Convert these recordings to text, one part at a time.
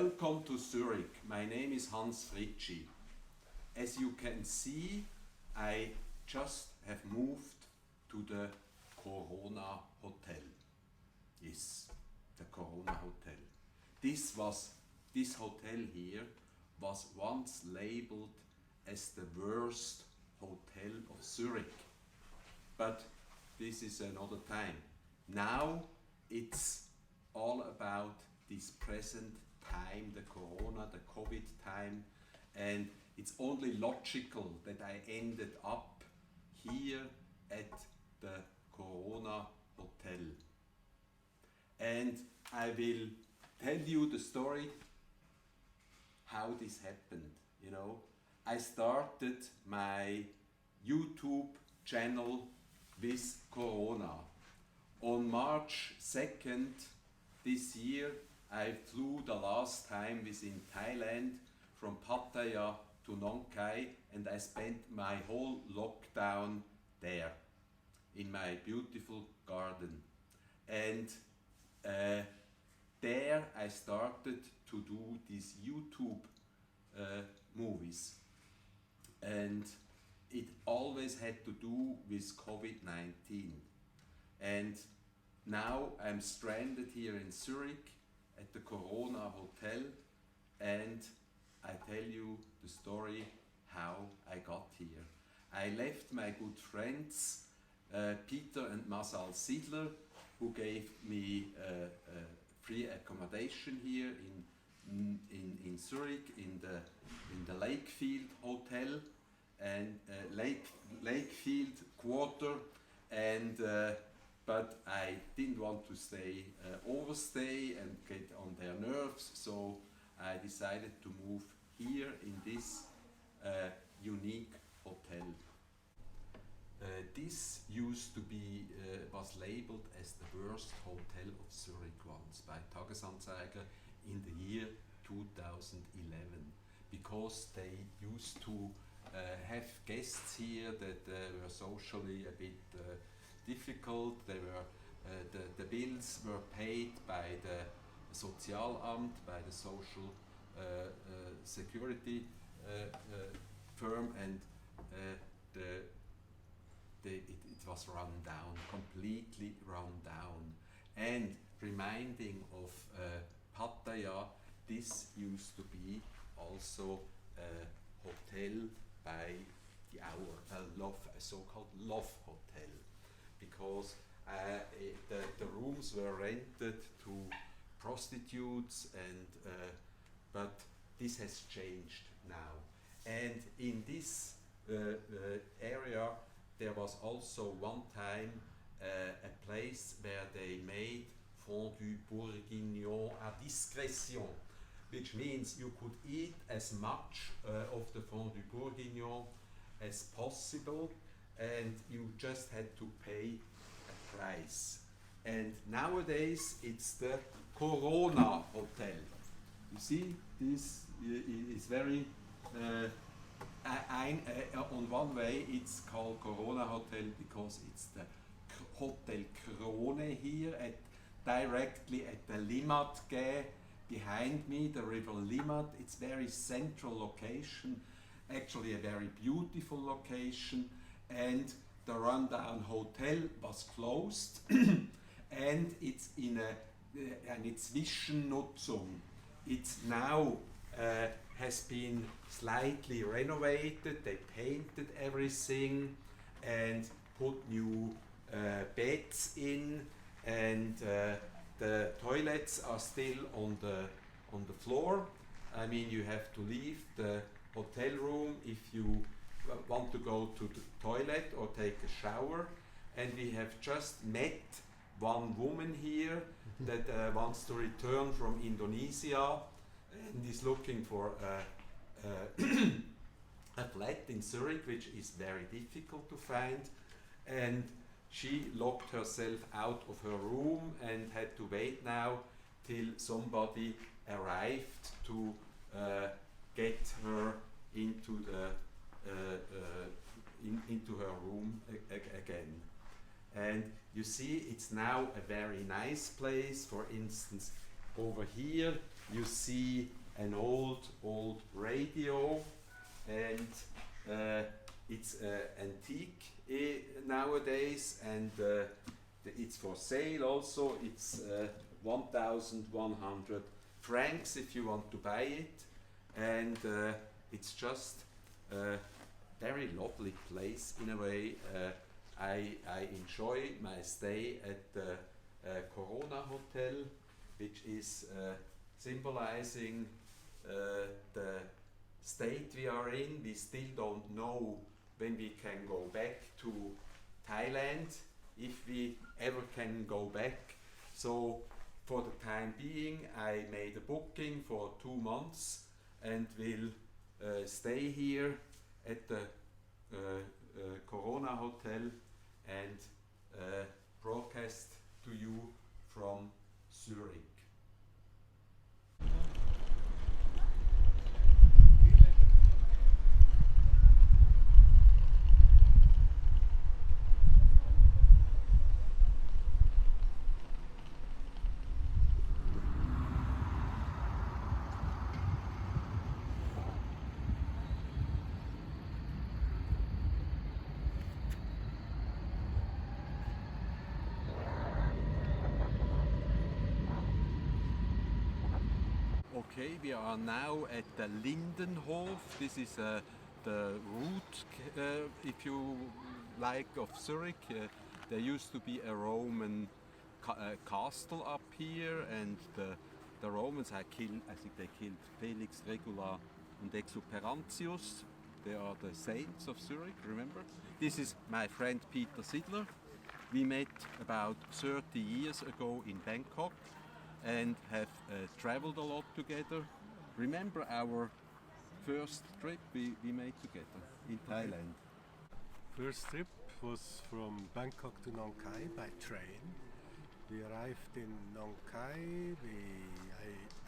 Welcome to Zurich. My name is Hans Fritschi. As you can see, I just have moved to the Corona Hotel. Yes, the Corona Hotel. This hotel here was once labeled as the worst hotel of Zurich. But this is another time. Now it's all about this present time, the Corona, the COVID time, and it's only logical that I ended up here at the Corona Hotel. And I will tell you the story how this happened. You know, I started my YouTube channel with Corona. On March 2nd this year, I flew the last time within Thailand from Pattaya to Nong Khai, and I spent my whole lockdown there in my beautiful garden. And there I started to do these YouTube movies, and it always had to do with COVID-19. And now I'm stranded here in Zurich at the Corona Hotel, and I tell you the story how I got here. I left my good friends Peter and Mazal Sidler, who gave me free accommodation here in Zurich in the Lakefield Hotel and Lakefield Quarter, and but I didn't want to overstay and get on their nerves, so I decided to move here in this unique hotel. This used to be, was labeled as the worst hotel of Zurich once by Tagesanzeiger in the year 2011, because they used to have guests here that were socially a bit difficult. They were the bills were paid by the Sozialamt, by the social security firm, and it was run down, completely run down. And reminding of Pattaya, this used to be also a hotel by the hour, a so-called love hotel, because the rooms were rented to prostitutes, and but this has changed now. And in this area there was also one time a place where they made fondue bourguignon à discrétion, which means you could eat as much of the fondue bourguignon as possible, and you just had to pay a price. And nowadays it's the Corona Hotel. You see, this is very on one way it's called Corona Hotel because it's the Hotel Krone here directly at the Limmatquai behind me, the river Limmat. It's very central location, actually a very beautiful location, and the rundown hotel was closed and it's in eine Zwischennutzung. It's now has been slightly renovated. They painted everything and put new beds in, and the toilets are still on the floor. I mean, you have to leave the hotel room if you want to go to the toilet or take a shower. And we have just met one woman here that wants to return from Indonesia and is looking for a flat in Zurich, which is very difficult to find. And she locked herself out of her room and had to wait now till somebody arrived to get her into into her room again. And you see, it's now a very nice place. For instance, over here you see an old radio, and it's antique nowadays, and it's for sale also. It's 1,100 francs if you want to buy it, and it's just a very lovely place in a way. I enjoy my stay at the Corona Hotel, which is symbolizing the state we are in. We still don't know when we can go back to Thailand, if we ever can go back. So for the time being, I made a booking for 2 months and will stay here at the Corona Hotel and broadcast to you from Zurich. Okay, we are now at the Lindenhof. This is the route, if you like, of Zurich. There used to be a Roman castle up here, and the Romans I think they killed Felix, Regula, and Exuperantius. They are the saints of Zurich, remember? This is my friend Peter Sidler. We met about 30 years ago in Bangkok and have traveled a lot together. Remember our first trip we made together in Thailand? First trip was from Bangkok to Nong Khai by train. We arrived in Nong Khai.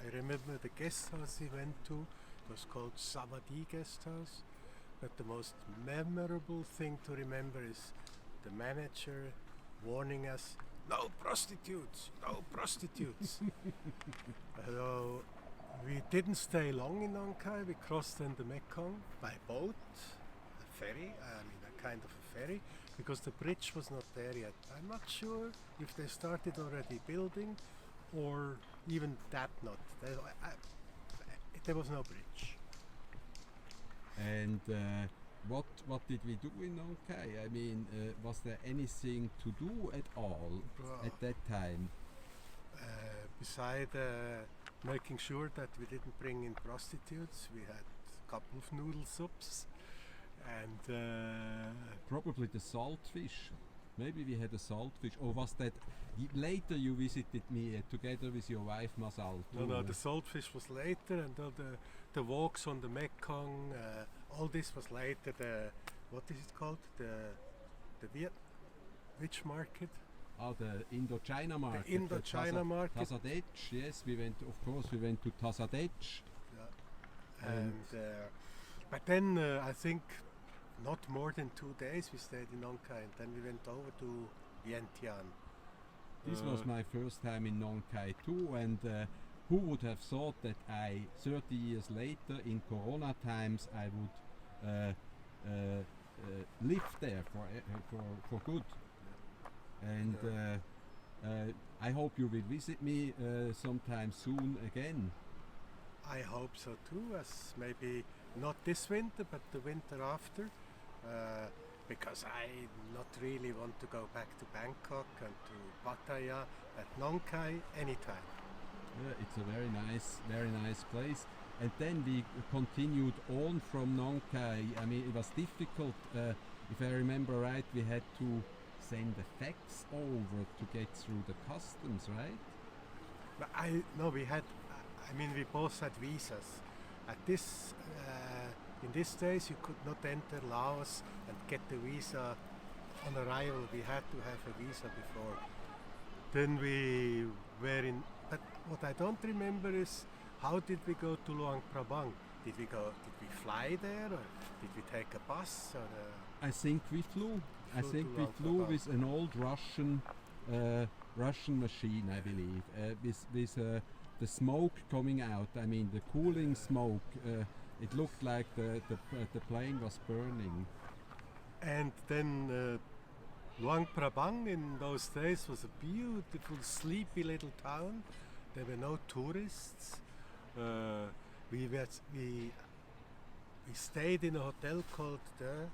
I remember the guest house we went to. It was called Savadi Guest House. But the most memorable thing to remember is the manager warning us, "No prostitutes, no prostitutes." So we didn't stay long in Nong Khai. We crossed then the Mekong by boat, a ferry, a kind of a ferry, because the bridge was not there yet. I'm not sure if they started already building or even that not. There was no bridge. And what did we do in Nong Khai? I mean, was there anything to do at all at that time? Beside making sure that we didn't bring in prostitutes, we had a couple of noodle soups and probably the saltfish. Maybe we had a saltfish, or was that later you visited me together with your wife Mazal? No, the saltfish was later, and the walks on the Mekong, all this was later. What is it called? Which market? The Indochina market. The Indochina market. Tazadech, yes, we went to Tazadech. Yeah. And but then I think not more than 2 days we stayed in Nong Khai, and then we went over to Vientiane. This was my first time in Nong Khai too, and who would have thought that 30 years later, in Corona times, I would live there for good. And I hope you will visit me sometime soon again. I hope so too, as maybe not this winter, but the winter after, because I not really want to go back to Bangkok and to Pattaya, but Nong Khai anytime. Yeah, it's a very nice place. And then we continued on from Nong Khai. I mean, it was difficult. If I remember right, we had to send the fax over to get through the customs, right? But we both had visas. In these days, you could not enter Laos and get the visa on arrival. We had to have a visa before. Then we were in. But what I don't remember is, how did we go to Luang Prabang? Did we fly there, or did we take a bus? I think we flew. I think we flew with an old Russian machine, I believe, with the smoke coming out, I mean the cooling smoke, it looked like the plane was burning. And then Luang Prabang in those days was a beautiful, sleepy little town. There were no tourists. We stayed in a hotel called the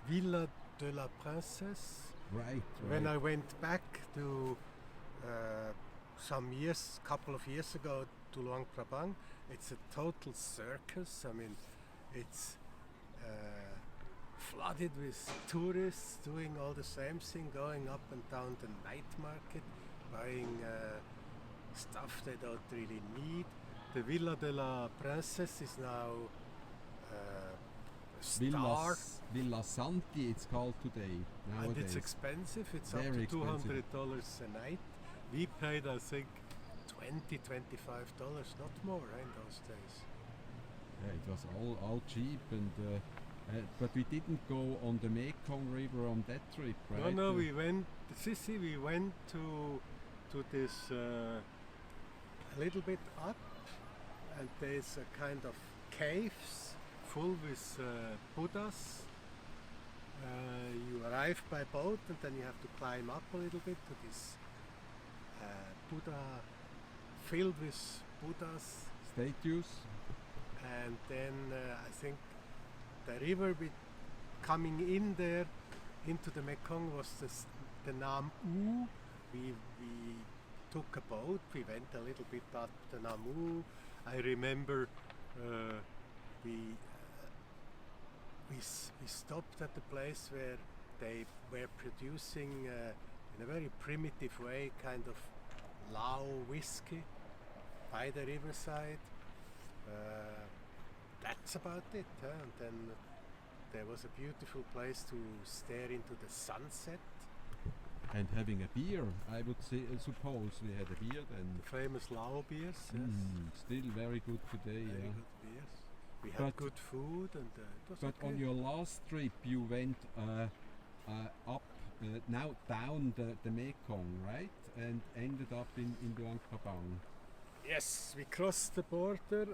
Villa de la Princesse. Right. When I went back to couple of years ago to Luang Prabang, it's a total circus. I mean, it's flooded with tourists doing all the same thing, going up and down the night market, buying stuff they don't really need. The Villa de la Princesse is now a star. Villa Santi, it's called today. Nowadays. And it's expensive. It's Very up to $200 expensive. a night. We paid, I think, $20, $25, not more in those days. Yeah, it was all cheap, and but we didn't go on the Mekong River on that trip, right? No, we went. Sissi, we went to this a little bit up, and there's a kind of caves full with Buddhas. You arrive by boat, and then you have to climb up a little bit to this Buddha filled with Buddhas. Statues. And then I think the river coming in there into the Mekong was the Nam U. We took a boat, we went a little bit up the Nam U. I remember we stopped at the place where they were producing in a very primitive way kind of Lao whiskey by the riverside. That's about it. And then there was a beautiful place to stare into the sunset. And having a beer, I would suppose we had a beer then. The famous Lao beers, yes. Still very good today. Very good beers. We had good food, and it was But okay. on your last trip, you went up, now down the Mekong, right? And ended up in Luang Prabang. Yes, we crossed the border.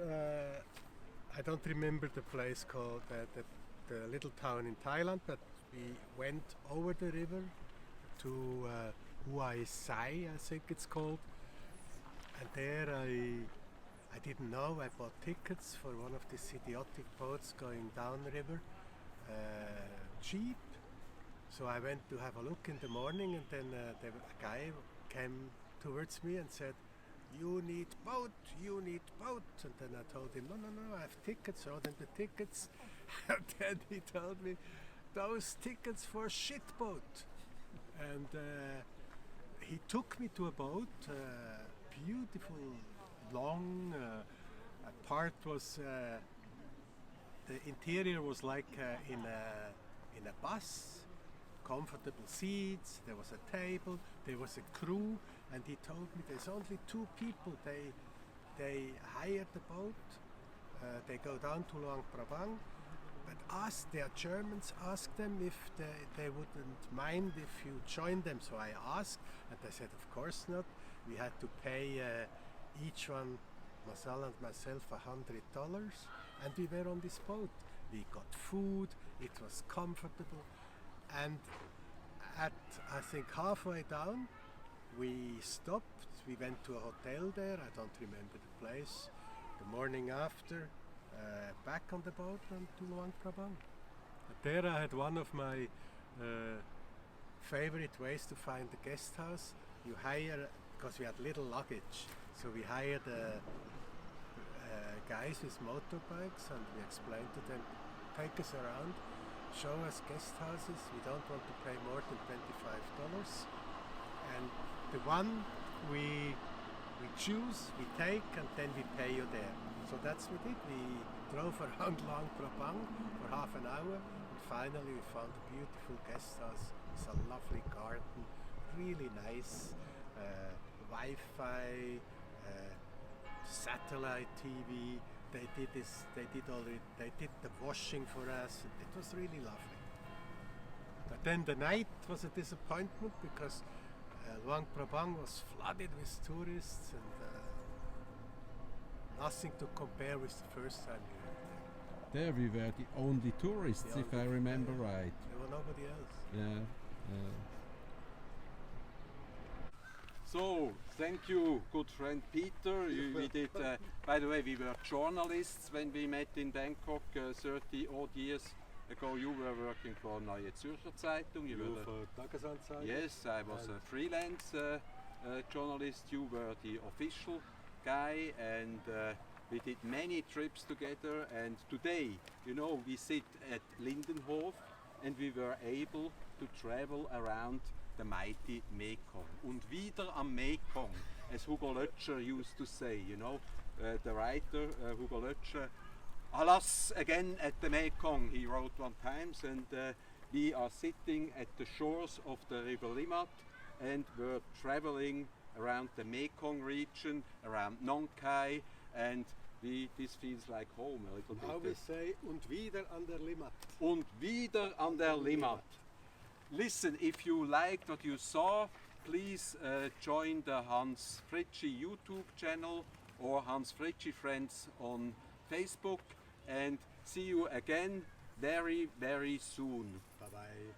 I don't remember the place called the little town in Thailand, but we went over the river to Huai Sai, I think it's called. And there I didn't know, I bought tickets for one of these idiotic boats going down the river, cheap. So I went to have a look in the morning, and then a guy came towards me and said, you need boat. And then I told him, no, I have tickets, showed him the tickets. And then he told me, those tickets for shit boat. And he took me to a boat, beautiful, long, a part was, the interior was like in a bus, comfortable seats, there was a table, there was a crew, and he told me there's only 2 people. They hire the boat, they go down to Luang Prabang, but their Germans asked them if they wouldn't mind if you join them. So I asked, and they said of course not. We had to pay each one, Mazal and myself, $100, and we were on this boat. We got food, it was comfortable, and at I think halfway down we stopped. We went to a hotel there, I don't remember the place. The morning after, back on the boat and to Luang Prabang. There I had one of my favorite ways to find the guest house. You hire, because we had little luggage, so we hired guys with motorbikes, and we explained to them, take us around, show us guest houses, we don't want to pay more than $25. And the one we choose, we take, and then we pay you there. So that's what we did. We drove around Luang Prabang for half an hour, and finally we found a beautiful guest house. It's a lovely garden, really nice, Wi-Fi, satellite TV. They did the washing for us. It was really lovely. But then the night was a disappointment because Luang Prabang was flooded with tourists, and nothing to compare with the first time we went there. There we were the only tourists, if I remember right. There were nobody else. Yeah. So, thank you, good friend Peter. We did, by the way, we were journalists when we met in Bangkok 30 odd years ago. You were working for Neue Zürcher Zeitung. You were for Tagesanzeiger? yes, I was a freelance journalist. You were the official guy, and we did many trips together. And today, you know, we sit at Lindenhof, and we were able to travel around the mighty Mekong. Und wieder am Mekong, as Hugo Lötscher used to say, you know, the writer Hugo Lötscher, alas, again at the Mekong, he wrote one times, and we are sitting at the shores of the river Limmat, and we're traveling around the Mekong region, around Nong Khai, and this feels like home a little bit. How we say, und wieder an der Limmat. Und wieder an der Limmat. Listen, if you liked what you saw, please join the Hans Fritschi YouTube channel or Hans Fritschi Friends on Facebook, and see you again very, very soon. Bye bye.